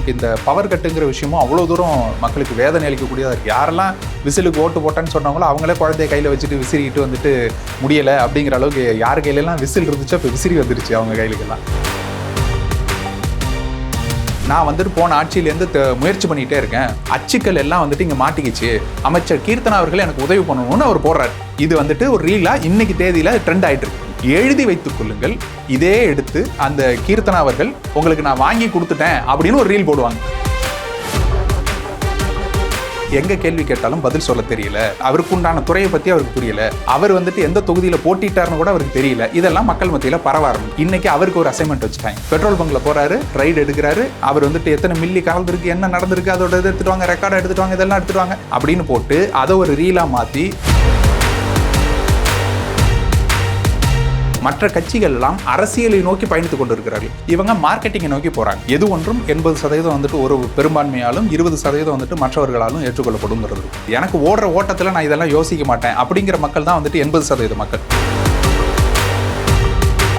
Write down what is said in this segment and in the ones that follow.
நமக்கு இந்த பவர் கட்டுங்கிற விஷயமும் அவ்வளோ தூரம் மக்களுக்கு வேதனை அளிக்கக்கூடியதாக இருக்குது. யாரெல்லாம் விசிலுக்கு ஓட்டு போட்டேன்னு சொன்னாங்களோ அவங்களே குழந்தைய கையில் வச்சுட்டு விசிறிக்கிட்டு வந்துட்டு முடியலை அப்படிங்கிற அளவுக்கு யார் கையிலலாம் விசில் இருந்துச்சோ இப்போ விசிறி வந்துருச்சு அவங்க கையிலுக்கெல்லாம். நான் வந்துட்டு போன ஆட்சியிலேருந்து முயற்சி பண்ணிகிட்டே இருக்கேன், அச்சுக்கள் எல்லாம் வந்துட்டு இங்கே மாட்டிக்கிச்சு, அமைச்சர் கீர்த்தனா அவர்கள் எனக்கு உதவி பண்ணணும்னு அவர் போடுறாரு. இது வந்துட்டு ஒரு ரீலாக இன்னைக்கு தேதியில் ட்ரெண்ட் ஆகிட்டு இருக்கு. எழுதி வைத்துக் கொள்ளுங்கள், இதே எடுத்து அந்த கீர்த்தனா அவர்கள் உங்களுக்கு நான் வாங்கி கொடுத்துட்டேன் அப்படின்னு ஒரு ரீல் போடுவாங்க. எங்க கேள்வி கேட்டாலும் பதில் சொல்ல தெரியல, அவருக்கு உண்டான துறையை பத்தி அவருக்கு புரியல, அவர் வந்துட்டு எந்த தொகுதியில போட்டிட்டாருன்னு கூட அவருக்கு தெரியல. இதெல்லாம் மக்கள் மத்தியில பரவாரம். இன்னைக்கு அவருக்கு ஒரு அசைன்மெண்ட் வச்சுட்டாங்க. பெட்ரோல் பங்க்ல போறாரு, ரைடு எடுக்கிறாரு, அவர் வந்துட்டு எத்தனை மில்லி கலந்துருக்கு, என்ன நடந்திருக்கு, அதோட இதை எடுத்துட்டு வாங்க, ரெக்கார்டை எடுத்துட்டு வாங்க, இதெல்லாம் எடுத்துட்டு வாங்க அப்படின்னு போட்டு அதை ஒரு ரீலா மாத்தி மற்ற கட்சிகள் எல்லாம் அரசியலை நோக்கி பயணித்துக் கொண்டிருக்கிறார்கள். இவங்க மார்க்கெட்டிங்கை நோக்கி போறாங்க. எது ஒன்றும் 80% வந்துட்டு ஒரு பெரும்பான்மையாலும் 20% வந்துட்டு மற்றவர்களாலும் ஏற்றுக்கொள்ளப்படுங்கிறது. எனக்கு ஓடுற ஓட்டத்தில் நான் இதெல்லாம் யோசிக்க மாட்டேன் அப்படிங்கிற மக்கள் தான் வந்துட்டு 80% மக்கள்.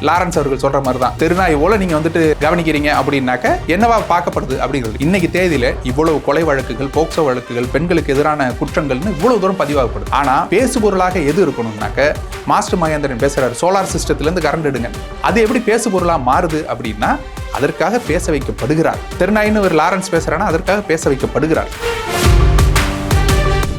லாரன்ஸ் அவர்கள் சொல்ற மாதிரி தான், தெருநாய் போல நீங்க வந்துட்டு கவனிக்கிறீங்க அப்படின்னாக்க என்னவா பார்க்கப்படுது அப்படிங்கிறது. இன்னைக்கு தேதியில இவ்வளவு கொலை வழக்குகள், போக்சோ வழக்குகள், பெண்களுக்கு எதிரான குற்றங்கள்னு இவ்வளவு தூரம் பதிவாகப்படுது. ஆனா பேசுபொருளாக எது இருக்கணும்னாக்க, மாஸ்டர் மகேந்திரன் பேசுறாரு சோலார் சிஸ்டத்துல இருந்து கரண்ட் எடுங்க, அது எப்படி பேசுபொருளா மாறுது அப்படின்னா அதற்காக பேச வைக்கப்படுகிறார். தெருநாயின்னு ஒரு லாரன்ஸ் பேசுறானா அதற்காக பேச வைக்கப்படுகிறார்.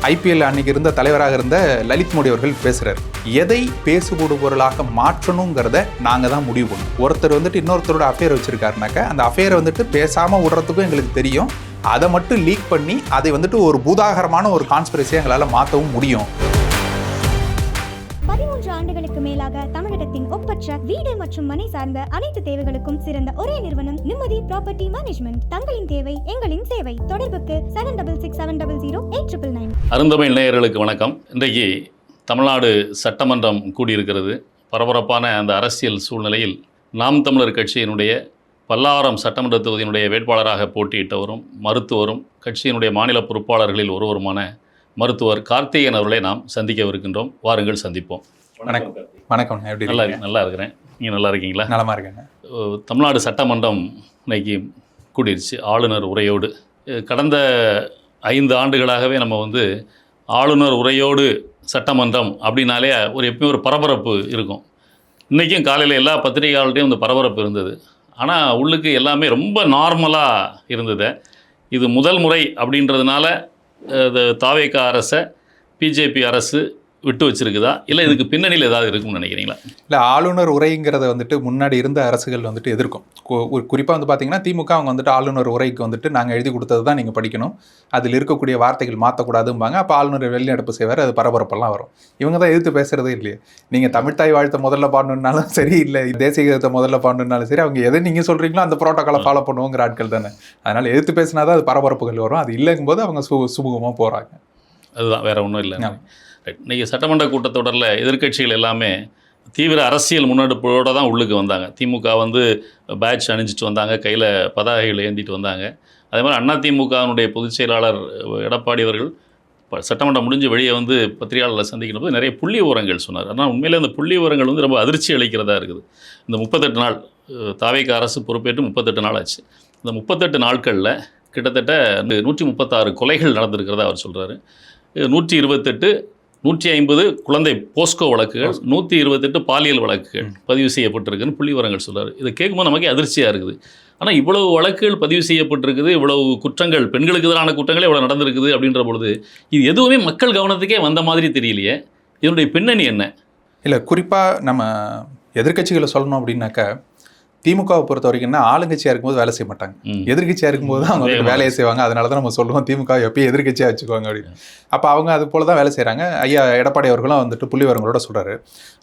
ஐபிஎல் அன்னைக்கு இருந்த தலைவராக இருந்த லலித் மோடி அவர்கள் பேசுறாரு, எதை பேசுபொரு பொருளாக மாற்றணுங்கிறத நாங்க தான் முடிவு பண்ணுவோம். ஒருத்தர் வந்துட்டு இன்னொருத்தரோட அஃபேர் வச்சிருக்காருனாக்க அந்த அஃபேரை வந்துட்டு பேசாம விடுறதுக்கும் எங்களுக்கு தெரியும், அதை மட்டும் லீக் பண்ணி அதை வந்துட்டு ஒரு பூதாகரமான ஒரு கான்ஸ்பிரசியை எங்களால் மாற்றவும் முடியும். 13 ஆண்டுகளுக்கு மேலாக தமிழகத்தின் ஒப்பற்ற வீடு மற்றும் மனை சார்ந்த அனைத்து தேவைகளுக்கும் சிறந்த ஒரே நிறுவனம் நிம்மதி ப்ராப்பர்ட்டி மேனேஜ்மெண்ட். தங்களின் தேவை எங்களின் சேவை. தொடர்புக்கு 7667008999. அருந்தமிழ் நேயர்களுக்கு வணக்கம். இன்றைக்கு தமிழ்நாடு சட்டமன்றம் கூடியிருக்கிறது. பரபரப்பான அந்த அரசியல் சூழ்நிலையில் நாம் தமிழர் கட்சியினுடைய பல்லாவரம் சட்டமன்ற தொகுதியினுடைய வேட்பாளராக போட்டியிட்டவரும் மருத்துவரும் கட்சியினுடைய மாநில பொறுப்பாளர்களில் ஒருவருமான மருத்துவர் கார்த்திகேயன் அவர்களை நாம் சந்திக்கவிருக்கின்றோம். வாருங்கள் சந்திப்போம். வணக்கம். வணக்கம். எப்படி நல்லா இருக்கிறேன். நீங்கள் நல்லா இருக்கீங்களா? நலமா இருக்கேங்க. தமிழ்நாடு சட்டமன்றம் இன்னைக்கு கூடிருச்சு ஆளுநர் உரையோடு. கடந்த 5 ஆண்டுகளாகவே நம்ம ஆளுநர் உரையோடு சட்டமன்றம் அப்படின்னாலே எப்பயும் ஒரு பரபரப்பு இருக்கும். இன்றைக்கும் காலையில் எல்லா பத்திரிகையாளர்கிட்டையும் இந்த பரபரப்பு இருந்தது. ஆனால் உள்ளுக்கு எல்லாமே ரொம்ப நார்மலாக இருந்தது. இது முதல் முறை அப்படின்றதுனால தாவேகா அரசை பிஜேபி அரசு விட்டு வச்சிருக்குதா, இல்லை இதுக்கு பின்னணியில் ஏதாவது இருக்கும்னு நினைக்கிறீங்களா? இல்லை, ஆளுநர் உரைங்கிறத வந்துட்டு முன்னாடி இருந்த அரசுகள் வந்துட்டு எதிர்க்கும். குறிப்பாக பார்த்தீங்கன்னா திமுக அவங்க ஆளுநர் உரைக்கு நாங்கள் எழுதி கொடுத்தது தான் நீங்கள் படிக்கணும், அதில் இருக்கக்கூடிய வார்த்தைகள் மாற்றக்கூடாதும்பாங்க. அப்போ ஆளுநர் வெளிநடப்பு செய்வார், அது பரபரப்பெல்லாம் வரும். இவங்க தான் எதிர்த்து பேசுகிறதே இல்லையே. நீங்கள் தமிழ்த்தாய் வாழ்த்தை முதல்ல பாடணுன்னாலும் சரி, இல்லை தேசிய கீதத்தை முதல்ல பாடணுன்னாலும் சரி, அவங்க எதை நீங்கள் சொல்கிறீங்களோ அந்த ப்ரோட்டோக்காலை ஃபாலோ பண்ணுவோங்கிற ஆட்கள் தானே. அதனால் எதிர்த்து பேசினா தான் அது பரபரப்புகள் வரும். அது இல்லைங்கும்போது அவங்க சுமூகமாக போகிறாங்க. அதுதான், வேறு ஒன்றும் இல்லை. இன்றைக்கி சட்டமன்ற கூட்டத்தொடரில் எதிர்க்கட்சிகள் எல்லாமே தீவிர அரசியல் முன்னெடுப்போடு தான் உள்ளுக்கு வந்தாங்க. திமுக பேட்ச் அணிஞ்சிட்டு வந்தாங்க, கையில் பதாகைகள் ஏந்திட்டு வந்தாங்க. அதே மாதிரி அதிமுகவினுடைய பொதுச் செயலாளர் எடப்பாடி அவர்கள் சட்டமன்றம் முடிஞ்சு வெளியே பத்திரிகையாளர்களை சந்திக்கிற போது நிறைய புள்ளி விவரங்கள் சொன்னார். ஆனால் உண்மையிலே அந்த புள்ளி விவரங்கள் ரொம்ப அதிர்ச்சி அளிக்கிறதா இருக்குது. இந்த 38 நாள் தாவேகா அரசு பொறுப்பேற்று 38 நாள் ஆச்சு. இந்த 38 நாட்களில் கிட்டத்தட்ட 136 கொலைகள் நடந்திருக்கிறதா அவர் சொல்கிறாரு. 128 150 குழந்தை போஸ்கோ வழக்குகள், 128 பாலியல் வழக்குகள் பதிவு செய்யப்பட்டிருக்குன்னு புள்ளி விவரங்கள் சொல்கிறார். இதை கேட்கும்போது நமக்கே அதிர்ச்சியாக இருக்குது. ஆனால் இவ்வளவு வழக்குகள் பதிவு செய்யப்பட்டிருக்குது, இவ்வளவு குற்றங்கள், பெண்களுக்கு எதிரான குற்றங்களே இவ்வளோ நடந்திருக்குது அப்படின்ற பொழுது இது எதுவுமே மக்கள் கவனத்துக்கே வந்த மாதிரி தெரியலையே. இதனுடைய பின்னணி என்ன? இல்லை, குறிப்பாக நம்ம எதிர்க்கட்சிகளை சொல்லணும் அப்படின்னாக்கா, திமுகவை பொறுத்த வரைக்கும்னா ஆளுங்கட்சியாக இருக்கும்போது வேலை செய்ய மாட்டாங்க, எதிர்கட்சியாக இருக்கும்போது தான் அவங்க வேலையை செய்வாங்க. அதனால தான் நம்ம சொல்லுவோம் திமுக எப்பயும் எதிர்கட்சியாக வச்சுக்குவாங்க அப்படின்னு. அப்போ அவங்க அது போல தான் வேலை செய்கிறாங்க. ஐயா எடப்பாடி அவர்களும் புள்ளிவரங்களோட சொல்கிறாரு.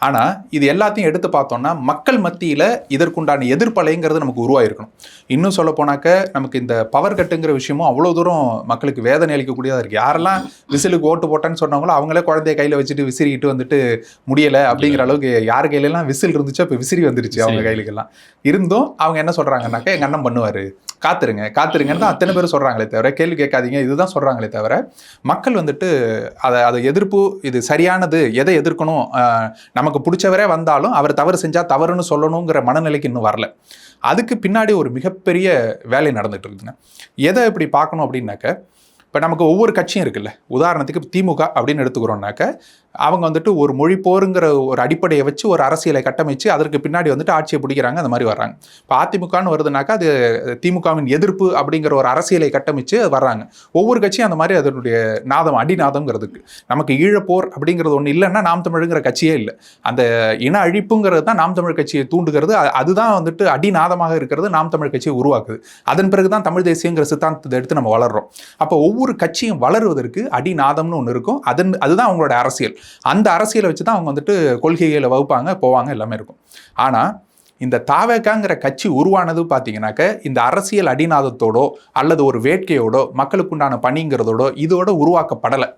ஆனால் இது எல்லாத்தையும் எடுத்து பார்த்தோம்னா மக்கள் மத்தியில் இதற்குண்டான எதிர்ப்பலைங்கிறது நமக்கு உருவாயிருக்கணும். இன்னும் சொல்ல போனாக்க நமக்கு இந்த பவர் கட்டுங்கிற விஷயமும் அவ்வளோ தூரம் மக்களுக்கு வேதனை அளிக்கக்கூடியதாக இருக்குது. யாரெல்லாம் விசிலுக்கு ஓட்டு போட்டேன்னு சொன்னாங்களோ அவங்களே குழந்தைய கையில் வச்சுட்டு விசிறிக்கிட்டு முடியலை அப்படிங்கிற அளவுக்கு யார் கையிலெல்லாம் விசில் இருந்துச்சோ இப்போ விசிறி வந்துருச்சு அவங்க கையிலுக்கெல்லாம். இருந்தும் அவங்க என்ன சொல்கிறாங்கன்னாக்கா எங்கள் அண்ணன் பண்ணுவார், காத்துருங்கன்னு தான் அத்தனை பேர் சொல்கிறாங்களே தவிர, கேள்வி கேட்காதீங்க இதுதான் சொல்கிறாங்களே தவிர, மக்கள் வந்துட்டு அதை எதிர்ப்பு, இது சரியானது, எதை எதிர்க்கணும், நமக்கு பிடிச்சவரே வந்தாலும் அவர் தவறு செஞ்சால் தவறுன்னு சொல்லணுங்கிற மனநிலைக்கு இன்னும் வரல. அதுக்கு பின்னாடி ஒரு மிகப்பெரிய வேலை நடந்துகிட்டு இருக்குதுங்க. எதை இப்படி பார்க்கணும் அப்படின்னாக்க, இப்போ நமக்கு ஒவ்வொரு கட்சியும் இருக்குல்ல, உதாரணத்துக்கு திமுக அப்படின்னு எடுத்துக்கிறோம்னாக்க, அவங்க வந்துட்டு ஒரு மொழி போருங்கிற ஒரு அடிப்படையை வச்சு ஒரு அரசியலை கட்டமைச்சு அதற்கு பின்னாடி வந்துட்டு ஆட்சியை பிடிக்கிறாங்க, அந்த மாதிரி வர்றாங்க. இப்போ அதிமுகன்னு வருதுனாக்கா அது திமுகவின் எதிர்ப்பு அப்படிங்கிற ஒரு அரசியலை கட்டமைச்சு அது வர்றாங்க. ஒவ்வொரு கட்சியும் அந்த மாதிரி அதனுடைய நாதம், அடிநாதம்ங்கிறதுக்கு. நமக்கு ஈழப்போர் அப்படிங்கிறது ஒன்று இல்லைன்னா நாம் தமிழுங்கிற கட்சியே இல்லை. அந்த இன அழிப்புங்கிறது தான் நாம் தமிழ் கட்சியை தூண்டுகிறது. அதுதான் வந்துட்டு அடிநாதமாக இருக்கிறது, நாம் தமிழ் கட்சியை உருவாக்குது. அதன் பிறகு தான் தமிழ் தேசியங்கிற சித்தாந்தத்தை எடுத்து நம்ம வளர்றோம். அப்போ ஒவ்வொரு கட்சியும் வளருவதற்கு அடிநாதம்னு ஒன்று இருக்கும். அதுதான் அவங்களோட அரசியல். அந்த அரசியலை வச்சு தான் அவங்க வந்துட்டு கொள்கைகளை வகுப்பாங்க, போவாங்க, எல்லாமே இருக்கும். ஆனால் இந்த தாவேகாங்கிற கட்சி உருவானது பார்த்தீங்கன்னாக்க இந்த அரசியல் அடிநாதத்தோடோ அல்லது ஒரு வேட்கையோடோ மக்களுக்குண்டான பணிங்கிறதோடோ இதோட உருவாக்கப்படலை.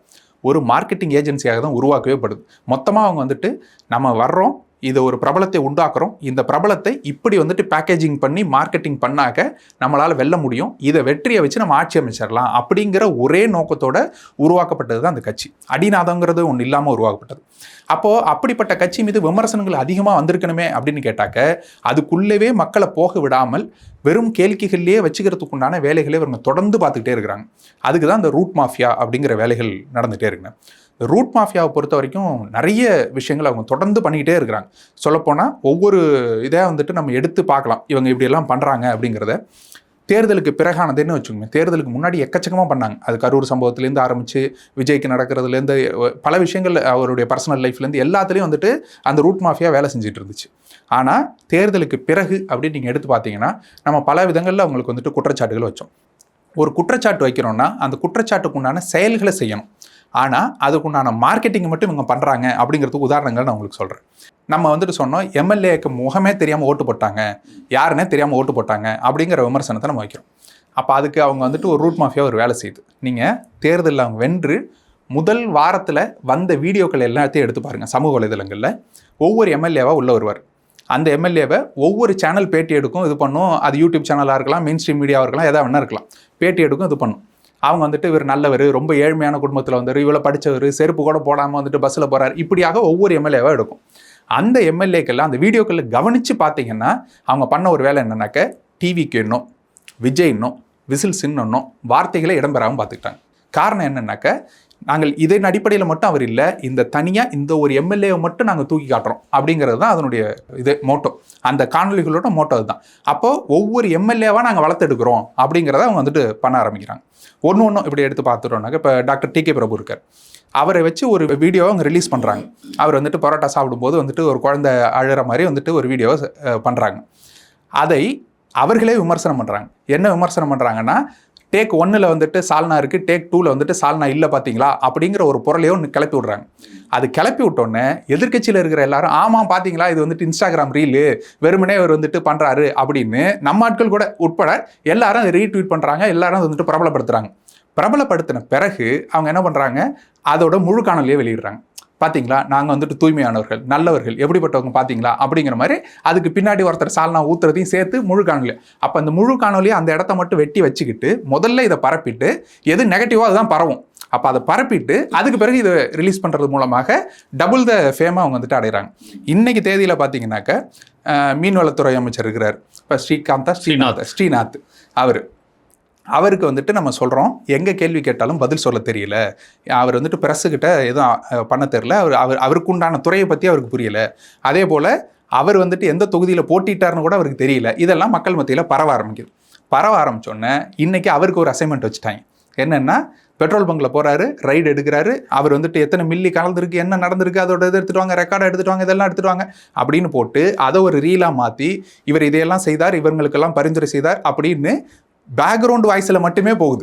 ஒரு மார்க்கெட்டிங் ஏஜென்சியாக தான் உருவாக்கவே படுது. மொத்தமாக அவங்க வந்துட்டு நம்ம வர்றோம், இதை ஒரு பிரபலத்தை உண்டாக்குறோம், இந்த பிரபலத்தை இப்படி வந்துட்டு பேக்கேஜிங் பண்ணி மார்க்கெட்டிங் பண்ணாக்க நம்மளால் வெல்ல முடியும், இதை வெற்றியை வச்சு நம்ம ஆட்சி அமைச்சிடலாம் அப்படிங்கிற ஒரே நோக்கத்தோட உருவாக்கப்பட்டது தான் அந்த கட்சி. அடிநாதங்கிறது ஒன்று இல்லாமல் உருவாக்கப்பட்டது. அப்போது அப்படிப்பட்ட கட்சி மீது விமர்சனங்கள் அதிகமாக வந்திருக்கணுமே அப்படின்னு கேட்டாக்க, அதுக்குள்ளவே மக்களை போக விடாமல் வெறும் கேளிக்கைகள்லேயே வச்சுக்கிறதுக்கு உண்டான வேலைகளை இவங்க தொடர்ந்து பார்த்துக்கிட்டே இருக்கிறாங்க. அதுக்கு தான் இந்த ரூட் மாஃபியா அப்படிங்கிற வேலைகள் நடந்துகிட்டே இருக்குங்க. ரூட் மாஃபியாவை பொறுத்த வரைக்கும் நிறைய விஷயங்கள் அவங்க தொடர்ந்து பண்ணிக்கிட்டே இருக்கிறாங்க. சொல்லப்போனால் ஒவ்வொரு இதாக வந்துட்டு நம்ம எடுத்து பார்க்கலாம், இவங்க இப்படியெல்லாம் பண்ணுறாங்க அப்படிங்கிறத. தேர்தலுக்கு பிறகானதுன்னு வச்சுக்கோங்க, தேர்தலுக்கு முன்னாடி எக்கச்சக்கமாக பண்ணாங்க. அது கரூர் சம்பவத்துலேருந்து ஆரம்பித்து விஜய்க்கு நடக்கிறதுலேருந்து பல விஷயங்கள், அவருடைய பர்சனல் லைஃப்லேருந்து எல்லாத்துலேயும் வந்துட்டு அந்த ரூட் மாஃபியா வேலை செஞ்சுட்டு இருந்துச்சு. ஆனால் தேர்தலுக்கு பிறகு அப்படின்னு நீங்கள் எடுத்து பார்த்தீங்கன்னா நம்ம பல விதங்களில் அவங்களுக்கு வந்துட்டு குற்றச்சாட்டுகள் வச்சோம். ஒரு குற்றச்சாட்டு வைக்கிறோன்னா அந்த குற்றச்சாட்டுக்கு உண்டான செயல்களை செய்யணும். ஆனால் அதுக்குண்டான மார்க்கெட்டிங் மட்டும் இவங்க பண்ணுறாங்க அப்படிங்கிறதுக்கு உதாரணங்கள் நான் உங்களுக்கு சொல்கிறேன். நம்ம வந்துட்டு சொன்னோம், எம்எல்ஏக்கு முகமே தெரியாமல் ஓட்டு போட்டாங்க, யாருன்னே தெரியாமல் ஓட்டு போட்டாங்க அப்படிங்கிற விமர்சனத்தை நம்ம வைக்கிறோம். அப்போ அதுக்கு அவங்க வந்துட்டு ஒரு ரூட் மாஃபியா ஒரு வேலை செய்யுது. நீங்கள் தேர்தலில் அவங்க வென்று முதல் வாரத்தில் வந்த வீடியோக்கள் எல்லாத்தையும் எடுத்து பாருங்கள். சமூக வலைதளங்களில் ஒவ்வொரு எம்எல்ஏவாக உள்ள வருவார். அந்த எம்எல்ஏவை ஒவ்வொரு சேனல் பேட்டி எடுக்கும், இது பண்ணும். அது யூடியூப் சேனலாக இருக்கலாம், மெயின் ஸ்ட்ரீம் மீடியாவாக இருக்கலாம், எதாவது வேணா இருக்கலாம். பேட்டி எடுக்கும், இது பண்ணும். அவங்க வந்துட்டு இவர் நல்லவர், ரொம்ப ஏழ்மையான குடும்பத்தில் வந்தார், இவ்வளோ படித்தவர், செருப்பு கூட போடாமல் வந்துட்டு பஸ்ஸில் போகிறார், இப்படியாக ஒவ்வொரு எம்எல்ஏவாக எடுக்கும். அந்த எம்எல்ஏக்கெல்லாம் அந்த வீடியோக்களில் கவனித்து பார்த்தீங்கன்னா அவங்க பண்ண ஒரு வேலை என்னன்னாக்க, டிவிக்கு இன்னும் விஜய் இன்னும் விசில்ஸ் இன்னும் வார்த்தைகளை இடம்பெறாமல் பார்த்துக்கிட்டாங்க. காரணம் என்னன்னாக்க, நாங்கள் இதன் அடிப்படையில் மட்டும் அவர் இல்லை, இந்த தனியாக இந்த ஒரு எம்எல்ஏவை மட்டும் நாங்கள் தூக்கி காட்டுறோம் அப்படிங்கிறது தான் அதனுடைய மோட்டோ. அந்த காணொலிகளோட மோட்டோ அதுதான். அப்போது ஒவ்வொரு எம்எல்ஏவாக நாங்கள் வளர்த்தெடுக்கிறோம் அப்படிங்கிறத அவங்க வந்துட்டு பண்ண ஆரம்பிக்கிறாங்க. ஒன்று இப்படி எடுத்து பார்த்துட்டோம்னாக்க, இப்போ டாக்டர் டி.கே. பிரபு இருக்கார், அவரை வச்சு ஒரு வீடியோவை அவங்க ரிலீஸ் பண்ணுறாங்க. அவர் வந்துட்டு பரோட்டா சாப்பிடும்போது வந்துட்டு ஒரு குழந்தை அழுகிற மாதிரி வந்துட்டு ஒரு வீடியோவை பண்ணுறாங்க. அதை அவர்களே விமர்சனம் பண்ணுறாங்க. என்ன விமர்சனம் பண்ணுறாங்கன்னா, டேக் 1 வந்துட்டு சால்னா இருக்குது, டேக் 2 வந்துட்டு சால்னா இல்லை பார்த்தீங்களா அப்படிங்கிற ஒரு பொருளையோ ஒன்று கிளப்பி விட்றாங்க. அது கிளப்பி விட்டோன்னே எதிர்க்கட்சியில் இருக்கிற எல்லாரும், ஆமாம் பார்த்தீங்களா இது வந்துட்டு இன்ஸ்டாகிராம் ரீலு, வெறுமனே அவர் வந்துட்டு பண்ணுறாரு அப்படின்னு நம்ம ஆட்கள் கூட உட்பட எல்லாரும் அதை ரீட்வீட் பண்ணுறாங்க, எல்லாரும் அதை வந்துட்டு பிரபலப்படுத்துகிறாங்க. பிரபலப்படுத்தின பிறகு அவங்க என்ன பண்ணுறாங்க, அதோட முழு காணொலியை வெளியிடுறாங்க. பார்த்தீங்களா நாங்கள் வந்துட்டு தூய்மையானவர்கள், நல்லவர்கள், எப்படிப்பட்டவங்க பார்த்தீங்களா அப்படிங்கிற மாதிரி அதுக்கு பின்னாடி ஒருத்தர் சால்னா ஊற்றுறதையும் சேர்த்து முழு காணொலி. அப்போ அந்த முழு காணொலியை அந்த இடத்த மட்டும் வெட்டி வச்சுக்கிட்டு முதல்ல இதை பரப்பிட்டு எது நெகட்டிவாக அதுதான் பரவும். அப்போ அதை பரப்பிட்டு அதுக்கு பிறகு இதை ரிலீஸ் பண்ணுறது மூலமாக டபுள் த ஃபேமை அவங்க வந்துட்டு அடைகிறாங்க. இன்றைக்கி தேதியில் பார்த்தீங்கன்னாக்க மீன்வளத்துறை அமைச்சர் இருக்கிறார், இப்போ ஸ்ரீநாத் அவருக்கு வந்துட்டு நம்ம சொல்கிறோம், எங்கே கேள்வி கேட்டாலும் பதில் சொல்ல தெரியல, அவர் வந்துட்டு ப்ரெஸ்ஸுக்கிட்ட எதுவும் பண்ண தெரியல, அவருக்கு உண்டான துறையை பற்றி அவருக்கு புரியலை, அதே போல் அவர் வந்துட்டு எந்த தொகுதியில் போட்டிட்டார்னு கூட அவருக்கு தெரியல. இதெல்லாம் மக்கள் மத்தியில் பரவ ஆரம்பிச்சோன்னே இன்றைக்கி அவருக்கு ஒரு அசைன்மெண்ட் வச்சுட்டாங்க. என்னென்னா, பெட்ரோல் பங்கில் போகிறாரு, ரைடு எடுக்கிறாரு, அவர் வந்துட்டு எத்தனை மில்லி கலந்துருக்கு, என்ன நடந்திருக்கு, அதோட இதை எடுத்துகிட்டு வாங்க, ரெக்கார்டை எடுத்துகிட்டு வாங்க, இதெல்லாம் எடுத்துகிட்டு வாங்க அப்படின்னு போட்டு அதை ஒரு ரீலாக மாற்றி, இவர் இதையெல்லாம் செய்தார், இவங்களுக்கெல்லாம் பரிந்துரை செய்தார் அப்படின்னு பேக்ரவுண்ட் வாய்ஸில் மட்டுமே போகுது.